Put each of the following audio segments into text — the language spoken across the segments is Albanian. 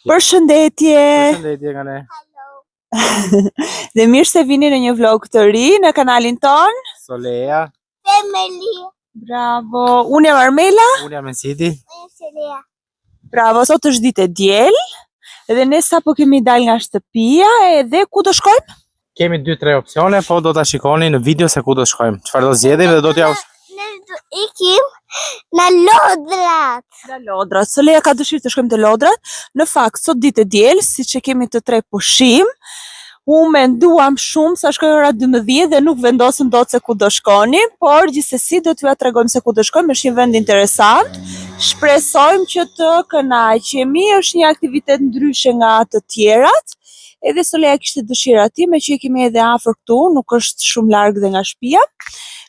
Përshëndetje. Përshëndetje Kane. Dhe mirë se vini në një vlog të ri në kanalin ton. Solea. Emily. Bravo. Unë jam Armela. Unë jam Mesiti. Solea. Bravo. Sot është ditë e diel. Dhe ne sapo kemi dal nga shtëpia edhe ku do shkojmë? Kemi 2-3 opsione, po do ta shikoni në video se ku do shkojmë. Çfarë do zgjedhim dhe do t'ja Ne do ikim në Lodrat. Në Lodrat. Solea ka dëshirë të shkojmë te Lodrat. Në fakt, sot ditë e diel, siç e kemi të tre pushim, unë menduam shumë sa shkojmë ora 12 dhe nuk vendosëm dot se ku do shkonim, por gjithsesi do t'ju tregojmë se ku do shkojmë, është një vend interesant. Shpresojmë që të kënaqemi, është një aktivitet ndryshe nga të tjerat. Edhe Solea kishte dëshirë aty, me që i kemi edhe afër këtu, nuk është shumë larg dhe nga shtëpia.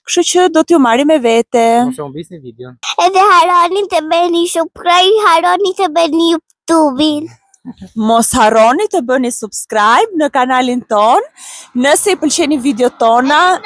Kështu që do t'ju marrim me vete. mos e humbisni videon. Edhe harroni të bëni subscribe, harroni të bëni YouTube-in. Mos harroni të bëni subscribe në kanalin ton, nëse i pëlqeni video tona.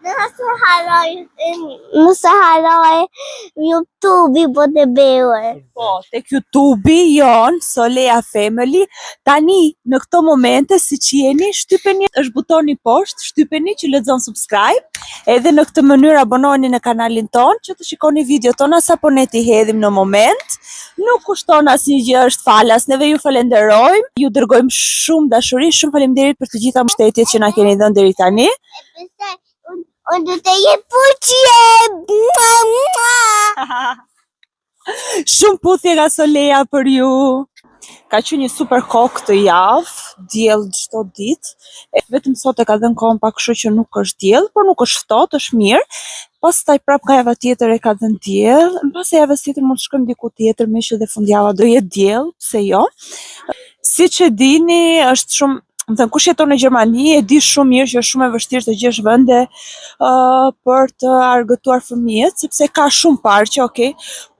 Nëse harroj YouTube-i po të bëhe. Po, tek YouTube-i jon, Solea Family, tani në këto momente si që jeni, shtypeni, është butoni poshtë, shtypeni që lexon subscribe, edhe në këtë mënyrë abonoheni në kanalin ton, që të shikoni video tona sa po ne t'i hedhim në moment. Nuk kushton asnjë gjë, është falas, neve ju falenderojmë, ju dërgojmë shumë dashuri, shumë faleminderit për të gjitha mbështetjet që na keni dhënë deri tani. Unë do të jep puthje. Shumë puthje nga Solea për ju. Ka qenë një super kohë këtë javë, diell çdo ditë. Vetëm sot e ka dhënë kohën pak, kështu që nuk është diell, por nuk është ftohtë, është mirë. Pastaj prap nga java tjetër e ka dhënë diell. Mbas javës tjetër mund të shkojmë diku tjetër, me që dhe fundjava do jetë diell, pse jo? Siç e dini, është shumë, më thënë, kush jeton në Gjermani e di shumë mirë që është shumë e vështirë të gjesh vende për të argëtuar fëmijët, sepse ka shumë parqe, okay?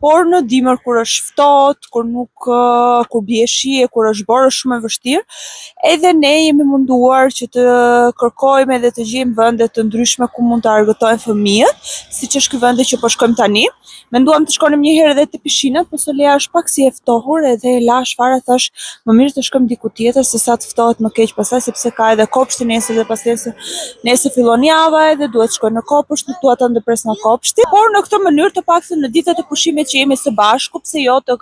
Por në dimër kur është ftohtë, kur nuk kur bie shije, kur është borë, është shumë e vështirë. Edhe ne jemi munduar që të kërkojmë edhe të gjejmë vende të ndryshme ku mund të argëtojnë fëmijët, siç është ky vendi që po shkojmë tani. Menduam të shkonim një herë edhe te pishinat, por Solea është pak si e ftohur edhe e lash fare, thash më mirë të shkojmë diku tjetër se sa të ftohet më keq pastaj, sepse ka edhe kopshti nesër dhe pastaj nesër fillon java edhe duhet të shkojmë në kopsht, nuk dua ta ndërpres nga kopshti, por në këtë mënyrë të paktën në ditët e pushimit që jemi së bashku, pse jo, të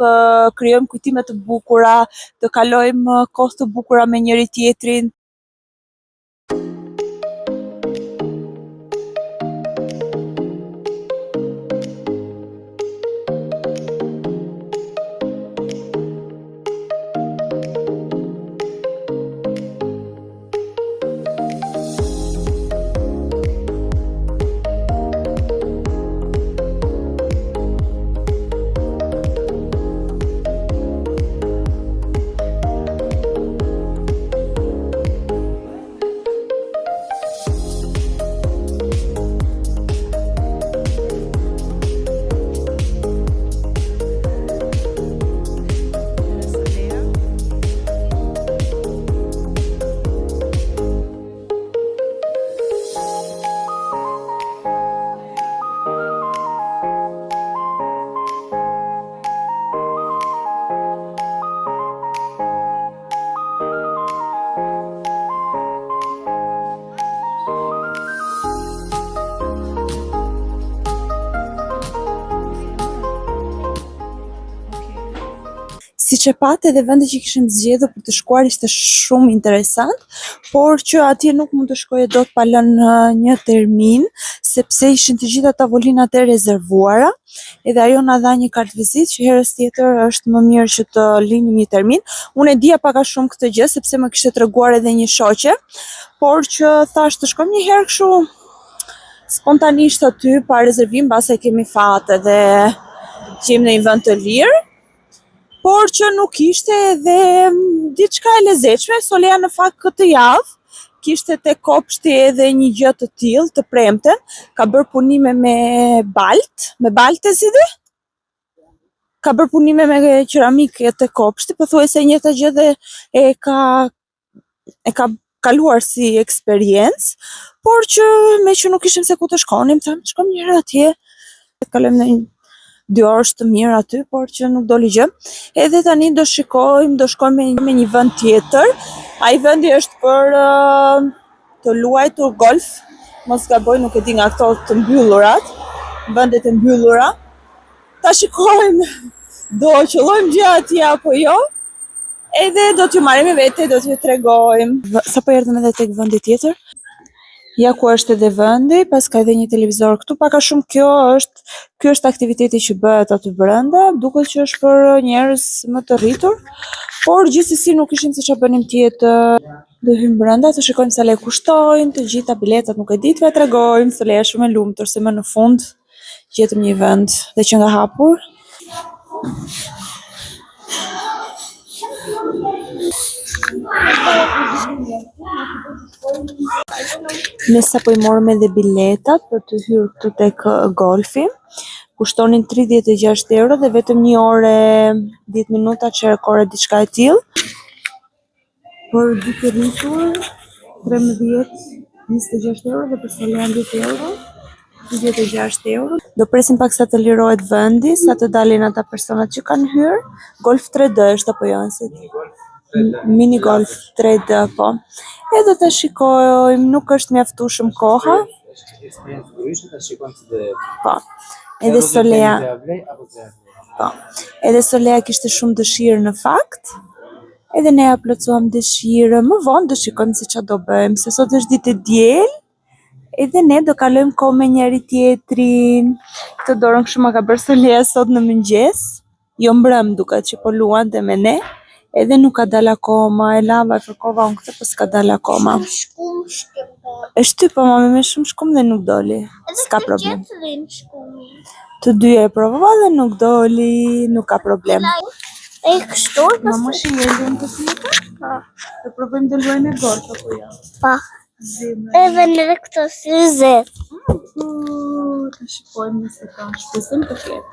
krijojmë kujtime të bukura, të kalojmë kohë të bukura me njëri tjetrin. Siç e patë, edhe vendi që kishim zgjedhur për të shkuar ishte shumë interesant, por që atje nuk mund të shkoje dot pa lënë një termin, sepse ishin të gjitha tavolinat e rezervuara, edhe ajo na dha një kartë vizitë që herës tjetër është më mirë që të linim një termin. Unë e dija pak a shumë këtë gjë sepse më kishte treguar edhe një shoqe, por që thash të shkojmë një herë kështu spontanisht aty pa rezervim, mbase kemi fat edhe që jemi në një vend të lirë. Por që nuk ishte edhe diçka e lezetshme. Solea në fakt këtë javë kishte te kopshti edhe një gjë të tillë, të premten, ka bërë punime me balte si dhe? Ka bërë punime me qeramikë te kopshti, pothuajse e njëjta gjë dhe e ka kaluar si eksperiencë, por që me që nuk ishim se ku të shkonim, thamë të shkojmë një herë atje, të kalojmë në një 2 orë të mirë aty, por që nuk doli gjë. Edhe tani do shkojmë me një vend tjetër. Ai vendi është për të luajtur golf. Mos gaboj, nuk e di nga këto të mbyllurat, vendet e mbyllura. Ta shikojmë, do qëllojmë gjë atje apo jo. Edhe do t'ju marrim me vete, do t'ju tregojmë. Sapo erdhëm edhe tek vendi tjetër. Ja ku është edhe vendi, pas ka edhe një televizor këtu, pak a shumë ky është aktiviteti që bëhet aty brenda, duket që është për njerëz më të rritur, por gjithsesi nuk ishim se çfarë bënim tjetër. Do hym brenda të shikojmë sa le kushtojnë, të gjitha biletat nuk e di, t've tregojmë, se leja shumë e lumtur se më në fund gjetëm një vend dhe që nga hapur. Ne sapo I morëm edhe biletat për të hyrë këtu tek golfi. Kushtonin 36 euro dhe vetëm 1 orë 10 minuta çerkore diçka e tillë. Por duke rritur 13-26 euro dhe për solen 10 euro. 26 euro. Do presim pak sa të lirohet vendi, sa të dalin ata personat që kanë hyrë. Golf 3D është apo jo? Mini golf 3D, po. Edhe të shikojmë, nuk është mjaftueshëm koha. Po. Edhe Solea. Po. Edhe Solea kishte shumë dëshirë në fakt. Edhe ne ja plotsuam dëshirën. Më vonë do shikojmë se çfarë do bëjmë, se sot është ditë e diel. Edhe ne do kalojmë kohë me njëri tjetrin. Këtë dorën kështu ma ka bërë Solea sot në mëngjes. Jo mbrëm duket që po luante me ne. Edhe nuk ka dal akoma, e lava e fërkova unë këtë, po s'ka dal akoma. E shtypa mami me shumë shkum dhe nuk doli. S'ka problem. Të dy e provova dhe nuk doli, nuk ka problem. E kështu? Mamush I jelim të fika? Po. Të provojmë të luajmë me golf apo jo? Po. Edhe në këto syze. Të shikojmë nëse ka shpesim të tjetë.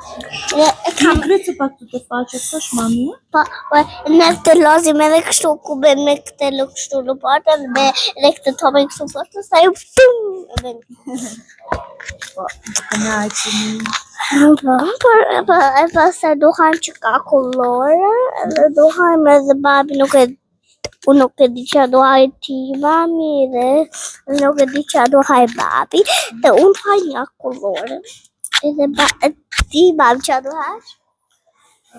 Kam krytë pak të të faqet, të shmami? Po, ne të lozim edhe kështu ku ben me këtë lë kështu në portë dhe edhe këtë tope kështu portë, sa ju pum! Po, të nga e që një... E pas e duhajmë që ka kullore, edhe duhajmë edhe babi unë nuk e di që duhaj ti mami dhe nuk e di që duhaj babi dhe unë duhaj një kullore. Edhe ti babi që duhaj?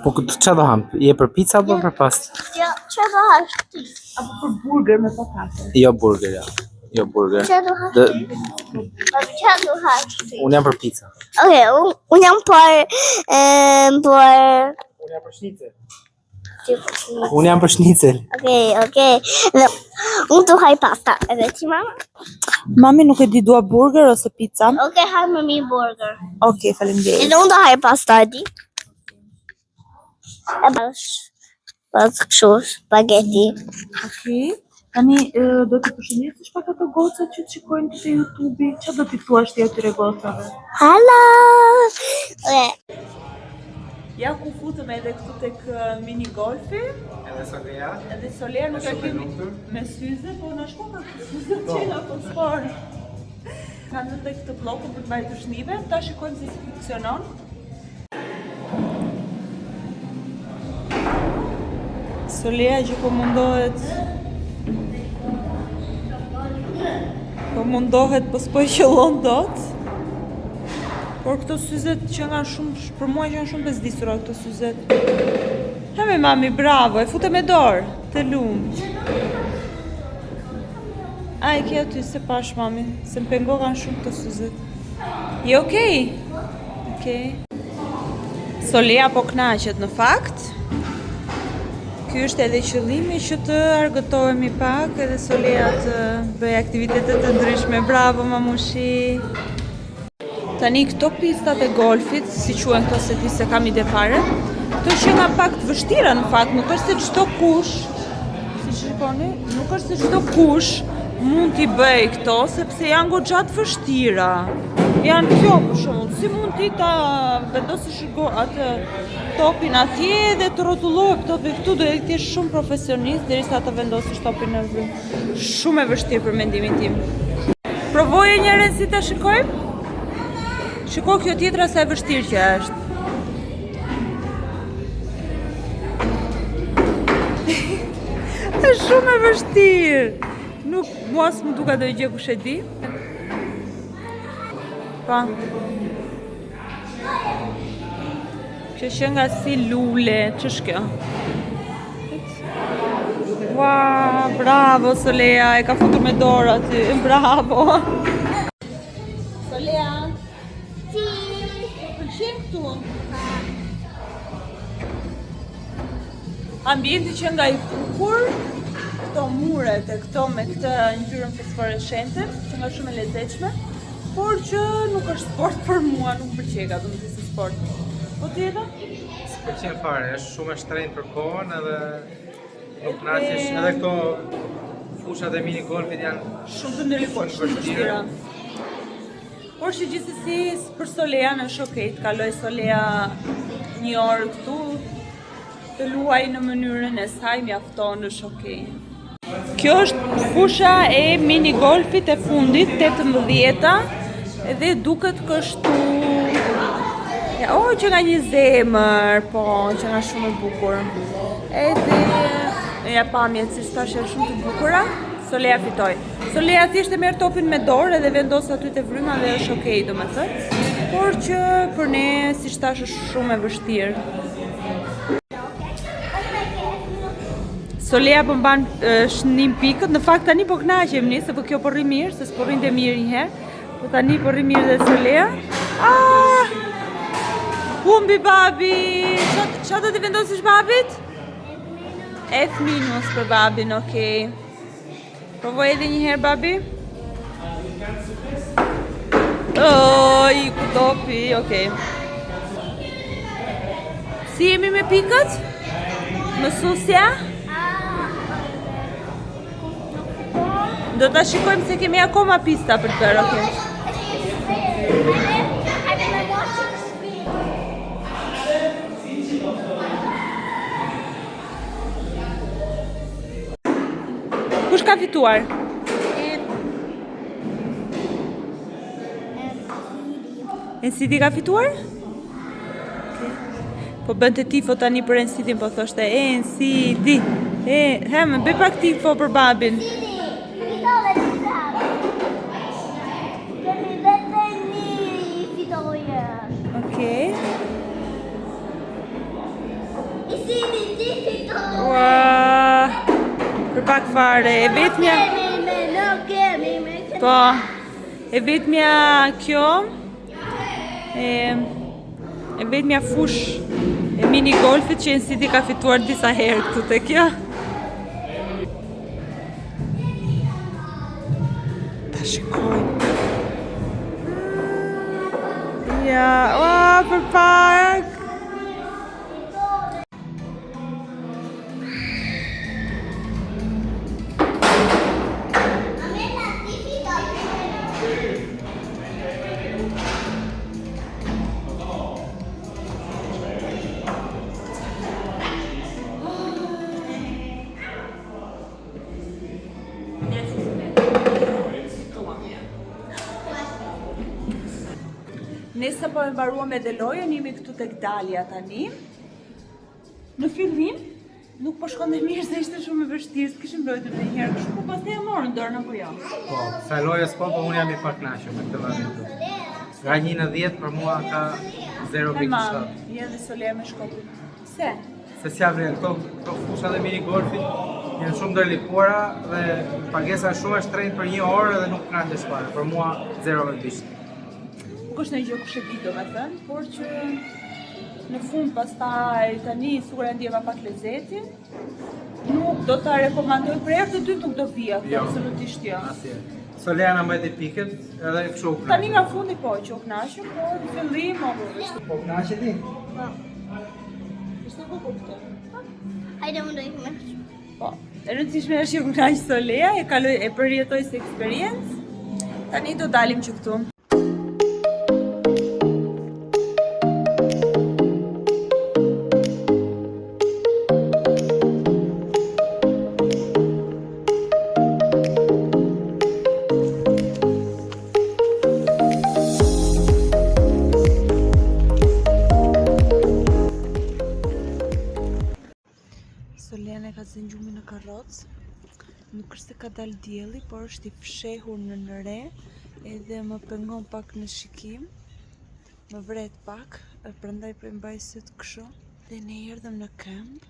Po çfarë do ham? Je për pizza apo për pastë? Jo, që duhaj ti? Apo për burger me patate? Jo burger, ja. Jo burger. Që duhaj ti? Që duhaj ti? Unë jam për pizza. Okej, unë jam për... Unë jam për schnitzel. Unë jam për schnitzel. Okej. Dhe unë duhaj pasta. Edhe ti mama? Mami nuk e di dua burger ose pizza. Okej, hajë me mi burger. Okej, faleminderit. Edhe unë duhaj pasta, e di? E pas kështu, spaghetti. Okej. Tani do të përshëndetësh pak ato gocat që të shikojnë te YouTube-i. Çfarë do t'i thuash ti atyre gocave? Hello! Ja ku futëm edhe këtu tek mini golfi. Edhe Solea nuk e kemi me syze, po na shkon atë syze qela po spor. Kanë tek këtë blokun për të mbajtur shnive, ta shikojmë se si funksionon. Solea që po mundohet, po s'po I qëllon dot. Por këto syzet që nga shumë, për mua që nga shumë bezdisura këto syzet. Heme mami, bravo, e fute me dorë, të lumë. A, e kja ty se pash mami, se më pengohan shumë këto syzet. Je okej? Okej. Solea po knaqet në fakt. Ky është edhe qëllimi që të argëtohemi pak, edhe Solea të bëj aktivitetet të ndryshme. Bravo, mamushi! Tani këto pistat e golfit, si quhen këto se di se kam ide fare, këto që nga pak të vështira në fakt, nuk është se çdo kush, si shikoni, nuk është se çdo kush mund t'i bëj këto, sepse janë goxha të vështira. Janë kjo për shembull, si mund ti ta vendosësh atë topin atje dhe të rrotullohet topi këtu, do të jesh shumë profesionist derisa ta vendosësh topin në vrim. Shumë e vështirë për mendimin tim. Provoje njëherë si ta shikojmë? Shiko kjo tjetra sa e vështirë që është. Është shumë e vështirë. Nuk, mua s'më duka do i gjë kush e di. Pa. Që nga si lule, ç'është kjo? Ua, bravo Solea, e ka futur me dorë aty. Bravo. Solea. Ti. Pëlqen këtu? Ambienti që nga i bukur, këto muret e këto me këtë ngjyrën fosforescente, që nga shumë e lezetshme, por që nuk është sport për mua, nuk pëlqej ka domethënë si sport. Po tjetër? S'pëlqen fare, është shumë e shtrenjtë për kohën edhe nuk nasesh, edhe këto fushat e mini golfit janë Shumë të ndërlikuar, shumë vështira. Por që gjithsesi për Solea është okej, të kaloj Solea një orë këtu, të luaj në mënyrën e saj mjafton, është okej. Kjo është fusha e mini golfit e fundit, 18-a, edhe duket kështu. Ja, që nga një zemër, po, që nga shumë e bukur. Edhe ja pamjet si stash janë shumë të bukura. Solea fitoi. Solea thjesht e merr topin me dorë edhe vendos aty te fryma dhe është okej, domethënë. Por që për ne, siç thash, është shumë e vështirë. Solea po mban shënim pikët, në fakt tani po kënaqemi, se po kjo po rri mirë, se s'po rrinte mirë një herë. Po tani po rri mirë dhe Solea. Humbi babi! Qa do t'i vendosish babit? F- për babin, okej. Provoj edhe një herë babi. Oj, ku topi, okej. Si jemi me pikët? Mësusja? Do ta shikojmë se kemi akoma pista për të bërë, okej. Kush ka fituar? NCD ka fituar? Po bënte tifo tani për NCD-n, po thoshte NCD. Më bëj pak tifo për babin. Okej. Ua, për pak fare, e vetmja... Po, e vetmja kjo... E vetmja fush e mini golfit që NCD ka fituar disa herë këtu te kjo. Ta shikojmë. Ja, për pak. Nesa po e mbaruam edhe lojën, jemi këtu tek Dalia tani. Në fillim, nuk po shkonte mirë se ishte shumë e vështirë, s'kishim mbrojtur ndonjëherë kështu, po pastaj e morën dorën apo jo? Po, sa lojës po unë jam i pakënaqur me këtë variant. Nga 1 në 10 për mua ka 0.7. Je dhe Solea me shkopin. Se? Se s'ja vlen, këto fusha dhe mini golfit janë shumë ndërlikuara dhe pagesa është shumë e shtrenjtë për një orë dhe nuk kënaqesh fare. Për mua 0.7. Nuk është në gjë kush e di domethënë, por që në fund pastaj tani sigur e ndjeva pak lezetin. Nuk do ta rekomandoj për herë të dytë, nuk do vija, absolutisht jo. Solea na mbajti pikët edhe kështu. Tani nga fundi po që u kënaqem, por në fillim po kënaqe ti? Po. Ishte bukur këtë. Hajde më dojmë me. Po, e rëndësishme është që u kënaq Solea, e përjetoj si eksperiencë. Tani do dalim që këtu. Solena e ka zënë gjumin në karrocë. Nuk është se ka dalë dielli, por është i fshehur në re, edhe më pengon pak në shikim. Më vret pak, prandaj po i mbaj syt kështu. Dhe ne erdhëm në këmbë.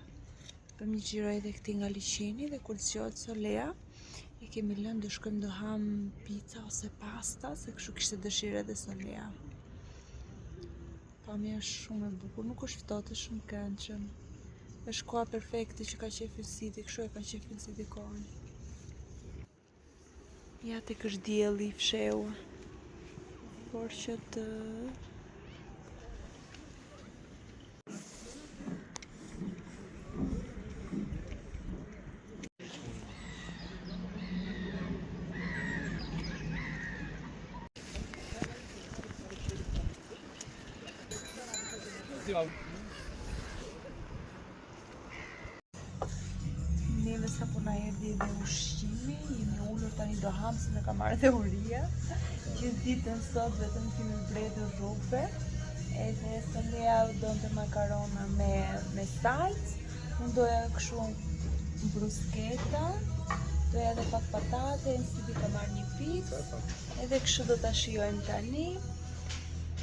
Bëm një xhiro edhe këtij nga liçeni dhe kur zgjohet Solea, i kemi lënë do shkojmë do ham pica ose pasta, se kështu kishte dëshirë edhe Solea. Pamja është shumë e bukur, nuk është ftohtë, është shumë këndshëm. Është koha perfekte që ka qefin Siti, kështu e ka qefin Siti kohën. Ja tek është dielli i fshehur. Por që të... Neve sa po na erdhi edhe ushqimi, jemi ullur tani do ham se në ka marrë dhe uria. Që ditën sot vetëm kemi mbledhur rrupe, edhe Solea donte makarona me salcë, unë doja kështu brusketa, doja edhe pak patate, Siti ka marrë një picë, edhe kështu do ta shijojmë tani.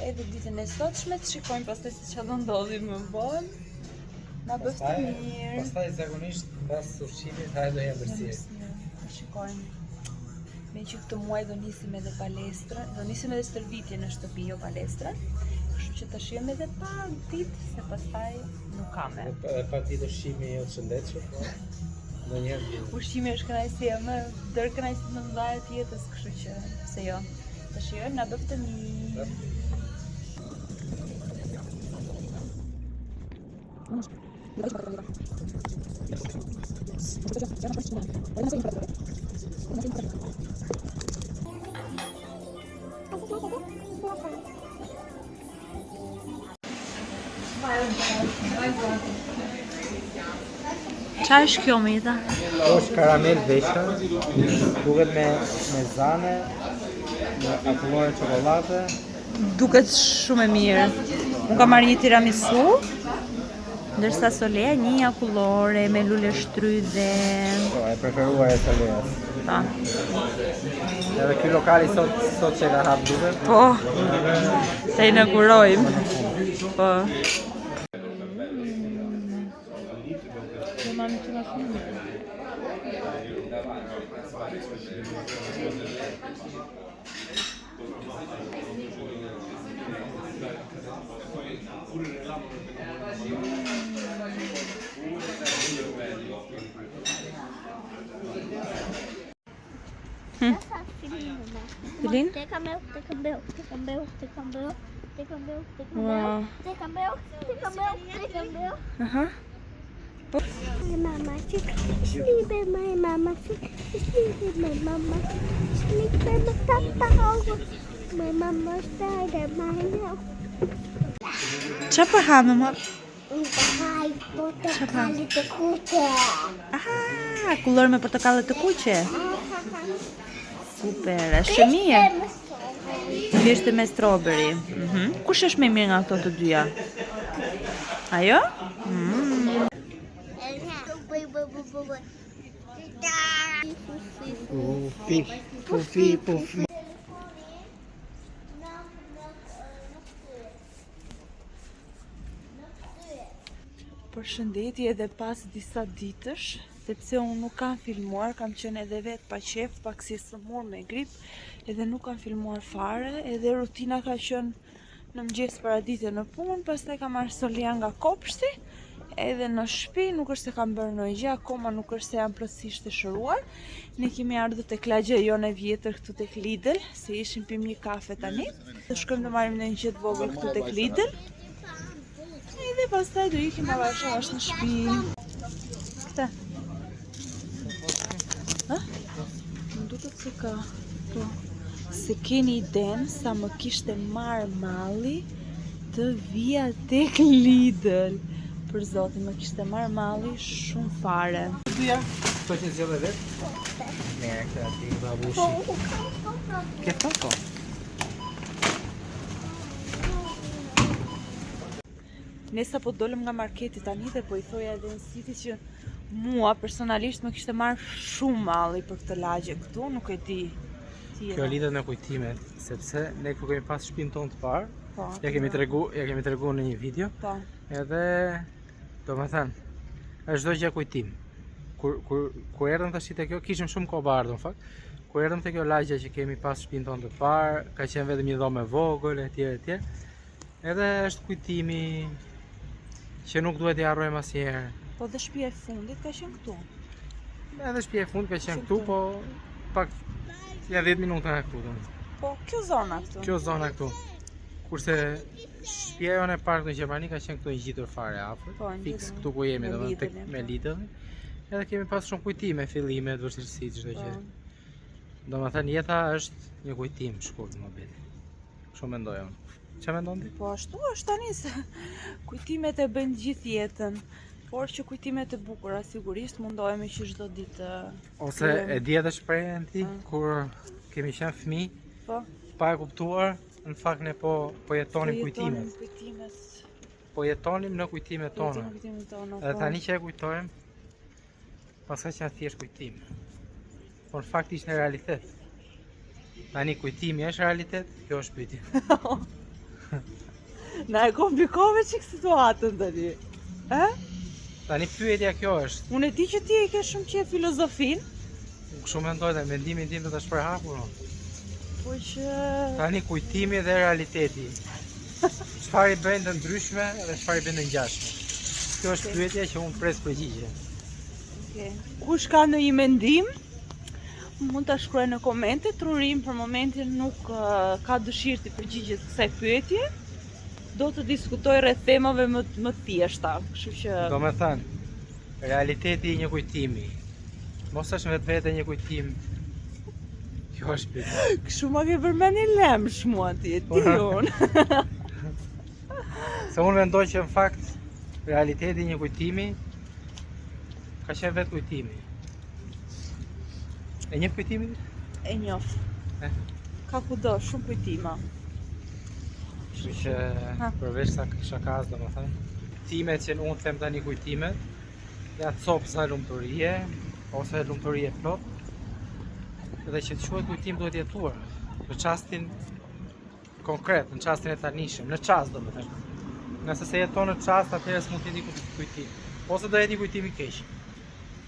Edhe ditën e sotshme të shikojmë pastaj se çfarë do ndodhi më vonë. Na bëftë mirë. Pastaj zakonisht mbas ushqimit hajde do embërsie. Po shikojmë. Me që këtë muaj do nisim edhe palestrën, do nisim edhe stërvitje në shtëpi, jo palestrën. Kështu që ta shijojmë edhe pak ditë, se pastaj nuk kam. Pak ditë ushqimi jo të shëndetshëm, po ndonjëherë vjen. Ushqimi është kënaqësia më dorë kënaqësi më mëdha e jetës, kështu që pse jo. Ta shijojmë, na bëftë mirë. Qa është kjo Mita? Kjo është karamel veshka, duket me zane, me akullore çokoladë. Duket shumë e mirë. Unë kam marrë një tiramisu, ndërsa Solea një akullore me lule shtrydhe. Po, e preferuar e Soleas. Ta. Edhe ky lokali sot që ka hap duket. Po, të inaugurojmë. Po. Mami që nga shumë mirë. Filin? Teka meu. Wow. Aha. My mama, sleep in my mama, sleep in my mama, sleep in my papa. My mama's died at my house. Qa për hamë, më? Ai, portokalli të kuqe. Aha, kullor me portokallet të kuqe. Super, është mirë. Vishte me strawberry. Kush është më mirë nga këto të dyja? Ajo? Pufi. Përshëndetje edhe pas disa ditësh, sepse unë nuk kam filmuar, kam qenë edhe vetë pa qef, pak si sëmur me grip, edhe nuk kam filmuar fare, edhe rutina ka qenë në mëngjes paradite në punë, pastaj kam marrë Solea nga kopshti, edhe në shtëpi, nuk është se kam bërë ndonjë gjë, akoma nuk është se jam plotësisht e shëruar. Ne kemi ardhur tek lagja jone e vjetër këtu tek Lidl, se ishim pim një kafe tani. Do shkojmë të marrim ndonjë gjë të vogël këtu tek Lidl. Edhe pastaj do ikim avash në shtëpi. Këta. Ha? Më duket se ka. Po. Se keni iden sa më kishte marrë malli të vija tek Lidl. Për zotin, më kishte marrë malli shumë fare. Duja, këto që zgjodhe vetë? Mirë, këta ti babushi. Ke foto? Ne sa po dolëm nga marketi tani dhe po i thoja edhe në Siti që Mua personalisht më kishte marrë shumë malli për këtë lagje këtu, nuk e di. Kjo lidhet me kujtimet, sepse ne kur kemi pas shtëpinë tonë të parë, Po. ja kemi tregu në një video, Po. edhe domethënë është çdo gjë kujtim. Kur erdhëm tash te kjo, kishim shumë kohë bardhë në fakt. Kur erdhëm te kjo lagje që kemi pas shtëpinë tonë të parë, ka qenë vetëm një dhomë e vogël etj. Edhe është kujtimi që nuk duhet t'i harrojmë asnjëherë. Po dhe shtëpia e fundit ka qenë këtu. Edhe shtëpia e fundit ka qenë këtu, po pak ja 10 minuta nga këtu. Po, kjo zona këtu. Kjo zona këtu. Kurse shtëpia jone e parë në Gjermani ka qenë këtu ngjitur fare afër. Po, Fiks ngjitur, këtu ku jemi, me domethënë tek Lidlin, me po. Lidlin. Edhe kemi pas shumë kujtime, fillime, vështirësi, çdo gjë. Domethënë jeta është një kujtim shkurt në mobil. Kështu mendoj unë. Çfarë mendon ti? Po ashtu është tani se kujtimet e bëjnë gjithë jetën. Por që kujtimet e bukura sigurisht mundohemi që çdo ditë Ose e di edhe shprehjen ti kur kemi qenë fëmijë, po pa e kuptuar, në fakt ne po jetonim kujtimet. Po jetonim në kujtimet tona. Edhe tani që e kujtojmë, pastaj që thjesht kujtim. Po në fakt ishte realitet. Tani kujtimi është realitet, kjo është pyetja. Na e komplikove çik situatën tani. Tani pyetja kjo është. Unë e di që ti e ke shumë qejf filozofin, Kështu mendoj dhe mendimin tim do ta shprehapur unë. po që Tani kujtimi dhe realiteti. Çfarë i bëjnë të ndryshme dhe çfarë i bëjnë të ngjashme. Kjo është pyetja që unë pres përgjigje. kush ka ndonjë mendim, mund ta shkruaj në komente. Trurim për momentin nuk ka dëshirë të përgjigjet kësaj pyetje. Do të diskutoj rreth temave më të thjeshta, kështu që Do me thënë, realiteti i një kujtimi. Mos është vetvete një kujtim. Kjo është pyetja. kështu ma ke përmeni lemsh mua ti, e di unë. Se unë mendoj që në fakt realiteti i një kujtimi ka qenë vetë kujtimi. E një kujtimi? E njoh. Ka kudo, shumë kujtima. Kështu që përveç sa shakas domethënë, kujtimet që unë them tani kujtimet, janë copsa lumturie ose lumturie plot. Dhe që të quhet kujtim duhet jetuar në çastin konkret, në çastin e tanishëm, në çast domethënë. Nëse se jeton në çast, atëherë s'mund të jetë kujtim. Ose do jetë një kujtim i keq.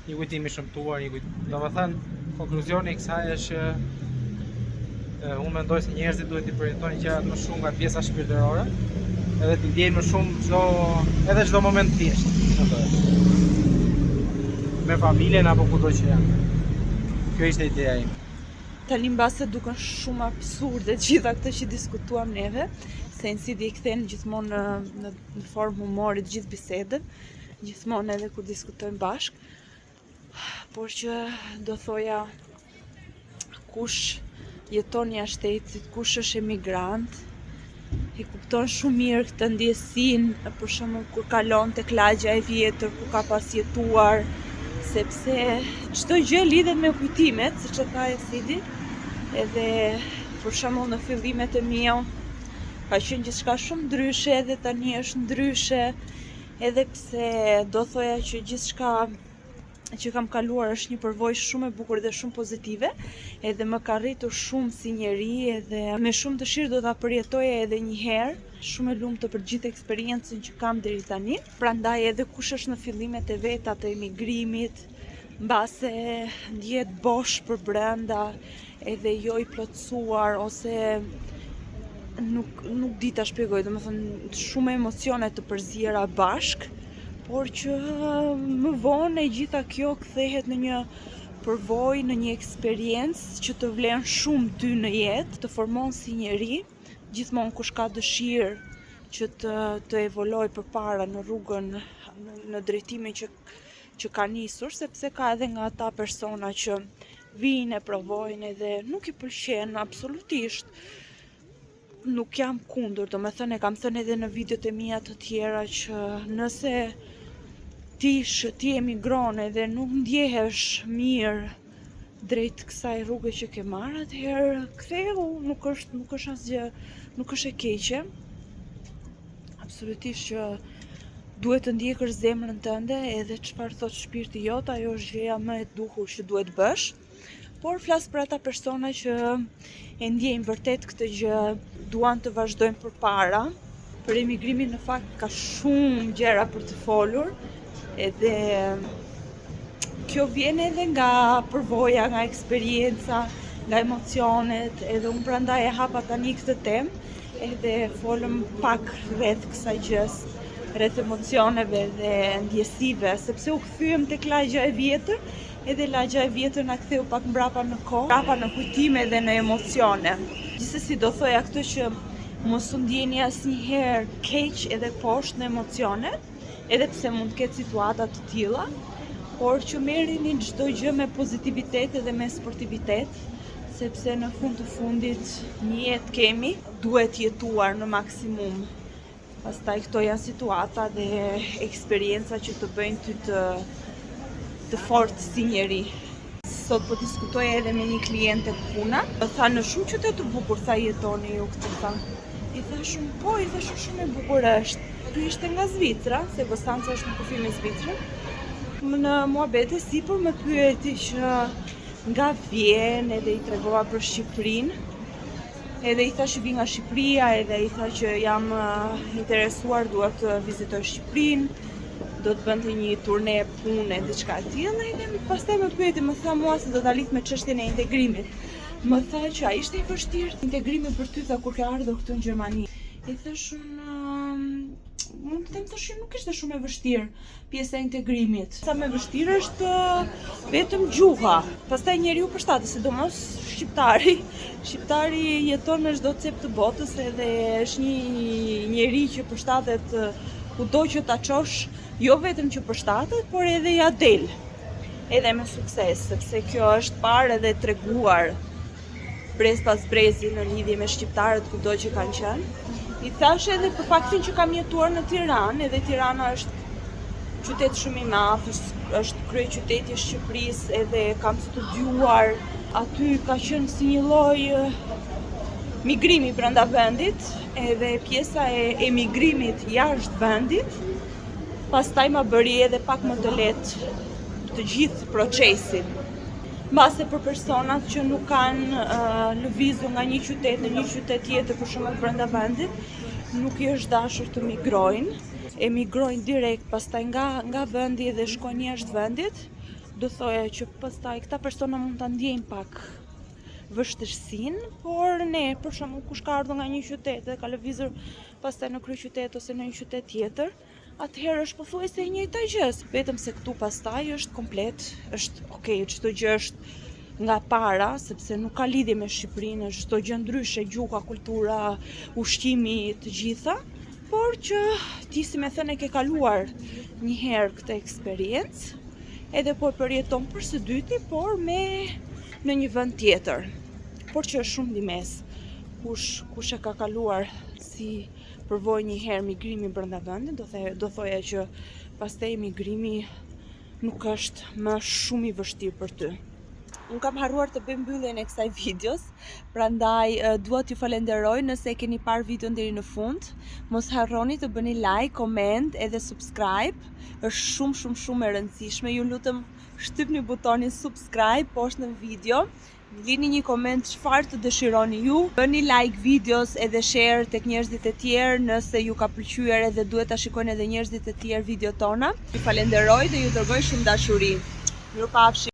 Një kujtim i shëmtuar, një kujtim. Domethënë, konkluzioni i kësaj është që unë mendoj se njerëzit duhet të përjetojnë gjërat më shumë nga pjesa shpirtërore, edhe të ndjejnë më shumë çdo moment thjesht, me familjen apo kudo që janë. Kjo ishte ideja ime. Tani mbase duken shumë absurde gjitha këtë që diskutuam neve, se Ensidi i kthen gjithmonë në formë humori të gjithë bisedën, gjithmonë edhe kur diskutojmë bashk. Por që do thoja kush jeton jashtë shtetit, kush është emigrant, i kupton shumë mirë këtë ndjesinë, për shembull kur kalon tek lagja e vjetër ku ka pas jetuar, sepse çdo gjë lidhet me kujtimet, siç e tha Ensidi. Edhe për shembull në fillimet e mia ka qenë gjithçka shumë ndryshe, edhe tani është ndryshe, edhe pse do thoja që gjithçka që kam kaluar është një përvojë shumë e bukur dhe shumë pozitive, edhe më ka rritur shumë si njeri, edhe me shumë dëshirë do ta përjetoja edhe një herë. Shumë e lumtur për gjithë eksperiencën që kam deri tani. Prandaj edhe kush është në fillimet e veta të emigrimit, mbase ndjet bosh për brenda, edhe jo i plotësuar ose nuk di ta shpjegoj, domethënë shumë emocione të përziera bashk, por që më vonë e gjitha kjo kthehet në një përvojë, në një eksperiencë që të vlen shumë ty në jetë, të formon si njeri. Gjithmonë kush ka dëshirë që të evoloj përpara në rrugën, në drejtimin që ka nisur, sepse ka edhe nga ata persona që vinë e provojnë edhe nuk i pëlqen absolutisht. Nuk jam kundër, domethënë e kam thënë edhe në videot e mia të tjera që nëse ti emigron edhe nuk ndjehesh mirë drejt kësaj rruge që ke marrë, atëherë ktheu, nuk është asgjë, nuk është e keqe. Absolutisht që duhet të ndjekësh zemrën tënde edhe çfarë thot shpirti jot, ajo është gjëja më e duhur që duhet bësh. Por flas për ata persona që e ndjejnë vërtet këtë gjë, duan të vazhdojnë përpara. Për emigrimin në fakt ka shumë gjëra për të folur, edhe kjo vjen edhe nga përvoja, nga eksperienca, nga emocionet, edhe unë prandaj e hapa tani këtë temë, edhe folëm pak rreth kësaj gjës, rreth emocioneve dhe ndjesive, sepse u kthyem tek lagja e vjetër, edhe lagja e vjetër na ktheu pak mbrapa në kohë, mbrapa në kujtime dhe në emocione. Gjithsesi do thoja këtë që mos u ndjeni asnjëherë keq edhe poshtë në emocione, edhe pse mund të ketë situata të tilla, por që merrini çdo gjë me pozitivitet edhe me sportivitet, sepse në fund të fundit një jetë kemi, duhet jetuar në maksimum. Pastaj këto janë situata dhe eksperienca që të bëjnë ty të fortë si njeri. Sot po diskutoj edhe me një kliente puna. Tha në shumë qytet të bukur, tha jetoni ju këtë, tha. I thashun, po, i thashun shumë e bukur është. Ky ishte nga Zvicra, se Konstanca është në kufi me Zvicrën. Në muhabete sipër më pyeti që nga vjen, edhe i tregova për Shqipërinë. Edhe i thash që vi nga Shqipëria, edhe i tha që jam interesuar, dua të vizitoj Shqipërinë, do të bënte një turne pune, diçka e tillë, edhe pastaj më pyeti, më tha mua se do ta lidh me çështjen e integrimit. Më tha që ai ishte i vështirë integrimi për ty, tha, kur ke ardhur këtu në Gjermani. I thash mund të them që nuk ishte shumë e vështirë pjesa e integrimit. Sa më vështirë është vetëm gjuha. Pastaj njeriu përshtatet, sidomos shqiptari. Shqiptari jeton në çdo cep të botës, edhe është një njeri që përshtatet kudo që ta çosh, jo vetëm që përshtatet, por edhe ja del. Edhe me sukses, sepse kjo është parë edhe treguar brez pas brezi në lidhje me shqiptarët kudo që kanë qenë. I thash edhe për faktin që kam jetuar në Tiranë, edhe Tirana është qytet shumë i madh, është kryeqyteti i Shqipërisë, edhe kam studiuar aty, ka qenë si një lloj migrimi brenda vendit, edhe pjesa e emigrimit jashtë vendit, pastaj ma bëri edhe pak më të lehtë të gjithë procesin. Mbase për personat që nuk kanë lëvizur nga një qytet në një qytet tjetër, për shembull brenda vendit, nuk i është dashur të migrojnë, emigrojnë direkt pastaj nga vendi dhe shkojnë jashtë vendit, do thoya që pastaj këta persona mund ta ndjejnë pak vështirësinë, por ne, për shembull, kush ka ardhur nga një qytet dhe ka lëvizur pastaj në kryeqytet ose në një qytet tjetër, atëherë është pothuajse e njëjta gjë, vetëm se këtu pastaj është komplet, është okay, çdo gjë është nga para, sepse nuk ka lidhje me Shqipërinë, është çdo gjë ndryshe, gjuha, kultura, ushqimi, të gjitha, por që ti, si më thënë, e ke kaluar një herë këtë eksperiencë, edhe po përjeton për së dyti, por në një vend tjetër, por që është shumë limes. Kush e ka kaluar si përvoj një herë migrimi brenda vendit, do thoya që pastaj migrimi nuk është më shumë i vështirë për ty. Unë kam harruar të bëj mbylljen e kësaj videos, prandaj dua t'ju falenderoj nëse e keni parë videon deri në fund. Mos harroni të bëni like, comment edhe subscribe. Është shumë e rëndësishme. Ju lutem shtypni butonin subscribe poshtë në video. Lini një koment çfarë të dëshironi ju. Bëni like videos edhe share tek njerëzit e tjerë nëse ju ka pëlqyer edhe duhet ta shikojnë edhe njerëzit e tjerë videot tona. Ju falenderoj dhe ju dërgoj shumë dashuri. Mirupafshim.